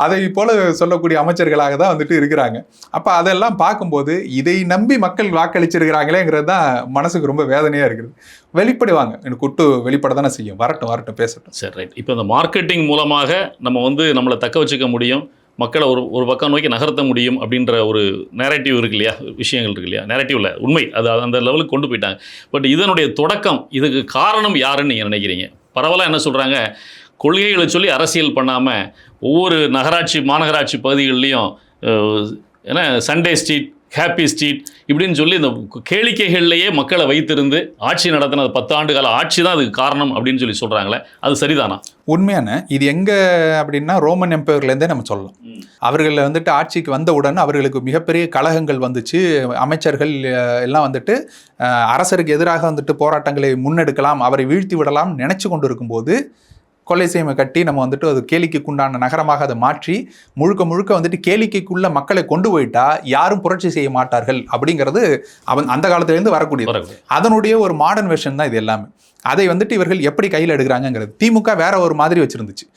அதை போல சொல்லக்கூடிய அமைச்சர்களாக தான் வந்துட்டு இருக்கிறாங்க. அப்ப அதெல்லாம் பார்க்கும்போது இதை நம்பி மக்கள் வாக்களிச்சிருக்கிறாங்களேங்கிறது தான் மனசுக்கு ரொம்ப வேதனையா இருக்குது. வெளிப்படுவாங்க, எனக்கு குட்டு வெளிப்பட தானே செய்யும். வரட்டும் பேசட்டும். சரி, ரைட். இப்போ இந்த மார்க்கெட்டிங் மூலமாக நம்ம வந்து நம்மளை தக்க வச்சுக்க முடியும், மக்களை ஒரு பக்கம் நோக்கி நகர்த்த முடியும் அப்படின்ற ஒரு நேரட்டிவ் இருக்கு இல்லையா, விஷயங்கள் இருக்கு இல்லையா, நேரட்டிவ்ல உண்மை அது அந்த லெவலுக்கு கொண்டு போயிட்டாங்க. பட் இதனுடைய தொடக்கம், இதுக்கு காரணம் யாருன்னு நீங்கள் நினைக்கிறீங்க? பரவாயில்ல, என்ன சொல்கிறாங்க, கொள்கைகளை சொல்லி அரசியல் பண்ணாமல் ஒவ்வொரு நகராட்சி மாநகராட்சி பகுதிகள்லையும் ஏன்னா சண்டே ஸ்ட்ரீட், ஹாப்பி ஸ்ட்ரீட் இப்படின்னு சொல்லி இந்த கேளிக்கைகள்லேயே மக்களை வைத்திருந்து ஆட்சி நடத்தினது 10 ஆண்டு கால ஆட்சி தான் அதுக்கு காரணம் அப்படின்னு சொல்லி சொல்கிறாங்களே, அது சரிதானா? உண்மையான இது எங்கே அப்படின்னா ரோமன் எம்பையர்லேருந்தே நம்ம சொல்லலாம். அவர்கள் வந்துட்டு ஆட்சிக்கு வந்தவுடன் அவர்களுக்கு மிகப்பெரிய கழகங்கள் வந்துச்சு. அமைச்சர்கள் எல்லாம் வந்துட்டு அரசருக்கு எதிராக வந்துட்டு போராட்டங்களை முன்னெடுக்கலாம், அவரை வீழ்த்தி விடலாம் நினச்சி கொண்டு இருக்கும்போது கொலைசீமை கட்டி நம்ம வந்துட்டு அது கேளிக்கைக்குண்டான நகரமாக அதை மாற்றி முழுக்க வந்துட்டு கேளிக்கைக்குள்ள மக்களை கொண்டு போயிட்டா யாரும் புரட்சி செய்ய மாட்டார்கள் அப்படிங்கிறது அந்த காலத்திலேருந்து வரக்கூடியது. அதனுடைய ஒரு மாடர்ன் வெர்ஷன் தான் இது எல்லாமே. அதை வந்துட்டு இவர்கள் எப்படி கையில் எடுக்கிறாங்கிறது. திமுக வேற ஒரு மாதிரி வச்சிருந்துச்சு.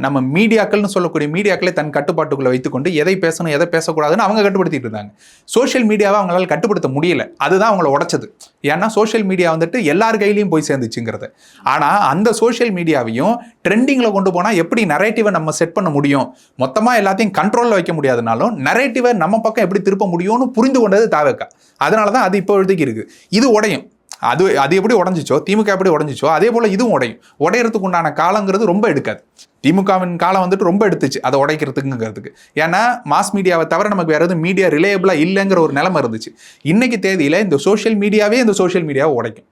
நம்ம மீடியாக்கள்னு சொல்லக்கூடிய மீடியாக்களை தன் கட்டுப்பாட்டுக்குள்ளே வைத்துக்கொண்டு எதை பேசணும் எதை பேசக்கூடாதுன்னு அவங்க கட்டுப்படுத்திட்டு இருந்தாங்க. சோஷியல் மீடியாவை அவங்களால கட்டுப்படுத்த முடியல. அதுதான் அவங்கள உடைச்சது. ஏன்னா சோஷியல் மீடியா வந்துட்டு எல்லார் கையிலையும் போய் சேர்ந்துச்சுங்கிறது. ஆனால் அந்த சோஷியல் மீடியாவையும் ட்ரெண்டிங்கில் கொண்டு போனால் எப்படி நரேட்டிவை நம்ம செட் பண்ண முடியும், மொத்தமாக எல்லாத்தையும் கண்ட்ரோலில் வைக்க முடியாதுனாலும் நரேட்டிவை நம்ம பக்கம் எப்படி திருப்ப முடியும்னு புரிந்து கொண்டது தாவேக்கா. அதனால தான் அது இப்போ எழுதிக்கு இருக்குது. இது உடையும். அது எப்படி உடஞ்சிச்சோ, திமுக எப்படி உடஞ்சிச்சோ அதே போல் இதுவும் உடையும். உடையறதுக்கு உண்டான காலங்கிறது ரொம்ப எடுக்காது. திமுகவின் காலம் வந்துட்டு ரொம்ப எடுத்துச்சு அதை உடைக்கிறதுக்குங்கிறதுக்கு. ஏன்னா மாஸ் மீடியாவை தவிர நமக்கு வேறு எதுவும் மீடியா ரிலேயபிளாக இல்லைங்கிற ஒரு நிலைமை இருந்துச்சு. இன்னைக்கு தேதியில் இந்த சோஷியல் மீடியாவே இந்த சோஷியல் மீடியாவை உடைக்கும்.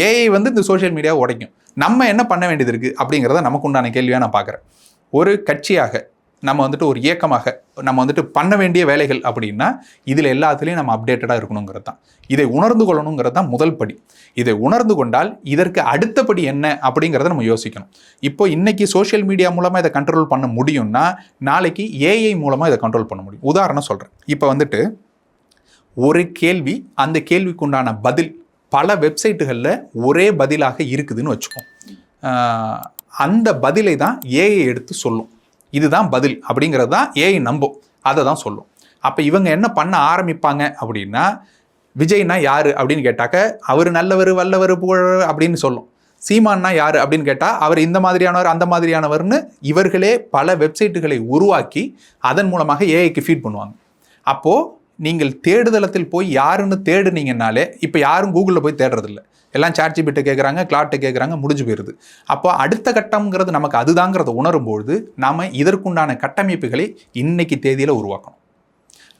ஏஐ வந்து இந்த சோஷியல் மீடியாவை உடைக்கும். நம்ம என்ன பண்ண வேண்டியது இருக்குது அப்படிங்கிறத நமக்கு உண்டான கேள்வியாக நான் பார்க்குறேன். ஒரு கட்சியாக நம்ம வந்துட்டு ஒரு இயக்கமாக நம்ம வந்துட்டு பண்ண வேண்டிய வேலைகள் அப்படின்னா இதில் எல்லாத்துலேயும் நம்ம அப்டேட்டடாக இருக்கணுங்கிறது தான். இதை உணர்ந்து கொள்ளணுங்கிறது தான் முதல் படி. இதை உணர்ந்து கொண்டால் இதற்கு அடுத்தபடி என்ன அப்படிங்கிறத நம்ம யோசிக்கணும். இப்போ இன்னைக்கு சோஷியல் மீடியா மூலமாக இதை கண்ட்ரோல் பண்ண முடியும்னா நாளைக்கு ஏஐ மூலமாக இதை கண்ட்ரோல் பண்ண முடியும். உதாரணம் சொல்கிறேன். இப்போ வந்துட்டு ஒரு கேள்வி, அந்த கேள்விக்குண்டான பதில் பல வெப்சைட்டுகளில் ஒரே பதிலாக இருக்குதுன்னு வச்சுக்கோம். அந்த பதிலை தான் ஏஐ எடுத்து சொல்லும். இதுதான் பதில் அப்படிங்கிறது தான் ஏஐ நம்பும், அதை தான் சொல்லும். அப்போ இவங்க என்ன பண்ண ஆரம்பிப்பாங்க அப்படின்னா, விஜய்னா யார் அப்படின்னு கேட்டாக்க அவர் நல்லவர் வல்லவர் புகழவர் அப்படின்னு சொல்லும். சீமான்னா யார் அப்படின்னு கேட்டால் அவர் இந்த மாதிரியானவர் அந்த மாதிரியானவர்னு இவர்களே பல வெப்சைட்டுகளை உருவாக்கி அதன் மூலமாக ஏஐக்கு ஃபீட் பண்ணுவாங்க. அப்போது நீங்கள் தேடுதளத்தில் போய் யாருன்னு தேடுனீங்கன்னாலே இப்போ யாரும் கூகுளில் போய் தேடுறதில்ல, எல்லாம் சாட்ஜிபிட்ட கேட்குறாங்க, கிளாட்டை கேட்குறாங்க, முடிஞ்சு போயிடுது. அப்போ அடுத்த கட்டம்ங்கிறது நமக்கு அதுதாங்கிறத உணரும்பொழுது நாம் இதற்குண்டான கட்டமைப்புகளை இன்னைக்கு தேதியில் உருவாக்கணும்.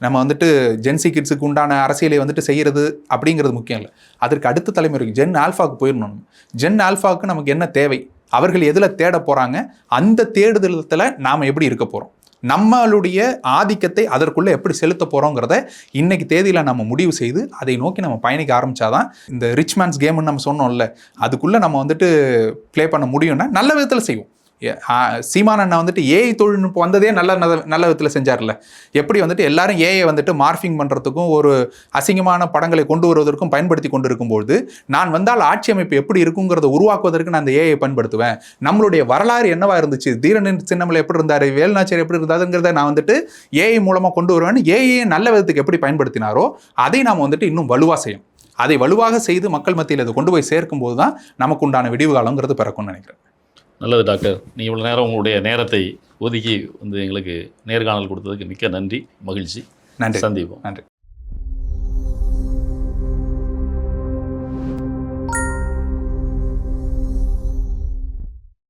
நம்ம வந்துட்டு ஜென்சி கிட்ஸுக்கு உண்டான அரசியலை வந்துட்டு செய்கிறது அப்படிங்கிறது முக்கியம் இல்லை. அதற்கு அடுத்த தலைமுறைக்கு ஜென் ஆல்ஃபாவுக்கு போயிடணும். ஜென் ஆல்ஃபாவுக்கு நமக்கு என்ன தேவை, அவர்கள் எதில் தேட போகிறாங்க, அந்த தேடுதளத்தில் நாம் எப்படி இருக்க போகிறோம், நம்மளுடைய ஆதிக்கத்தை அதற்குள்ளே எப்படி செலுத்த போகிறோங்கிறத இன்னைக்கு தேதியில் நம்ம முடிவு செய்து அதை நோக்கி நம்ம பயணிக்க ஆரம்பித்தாதான் இந்த ரிச் மேன்ஸ் கேம்னு நம்ம சொன்னோம்ல, அதுக்குள்ளே நம்ம வந்துட்டு ப்ளே பண்ண முடியும்னா நல்ல விதத்தில் செய்வோம். சீமான் அண்ணா வந்துட்டு ஏஐ தொழில்நுட்பம் வந்ததே நல்ல விதத்தில் செஞ்சார்ல. எப்படி வந்துட்டு எல்லாரும் ஏஐ வந்துட்டு மார்ஃபிங் பண்ணுறதுக்கும் ஒரு அசிங்கமான படங்களை கொண்டு வருவதற்கும் பயன்படுத்தி கொண்டு இருக்கும்போது நான் வந்தால் ஆட்சி அமைப்பு எப்படி இருக்குங்கிறத உருவாக்குவதற்கு நான் அந்த ஏஐ பயன்படுத்துவேன். நம்மளுடைய வரலாறு என்னவா இருந்துச்சு, தீரனின் சின்னமலை எப்படி இருந்தார், வேலுநாச்சியார் எப்படி இருந்தாருங்கிறத நான் வந்துட்டு ஏஐ மூலமாக கொண்டு வருவேன். ஏஐ நல்ல விதத்துக்கு எப்படி பயன்படுத்தினாரோ அதை நாம் வந்துட்டு இன்னும் வலுவாக செய்யும். அதை வலுவாக செய்து மக்கள் மத்தியில் அதை கொண்டு போய் சேர்க்கும் போது தான் நமக்கு உண்டான விடிவு காலங்கிறது பிறக்கும்னு நினைக்கிறேன். நல்லது டாக்டர், நீங்கள் இவ்வளோ நேரம் உங்களுடைய நேரத்தை ஒதுக்கி வந்து எங்களுக்கு நேர்காணல் கொடுத்ததுக்கு மிக்க நன்றி, மகிழ்ச்சி. நன்றி. சந்திப்போம். நன்றி.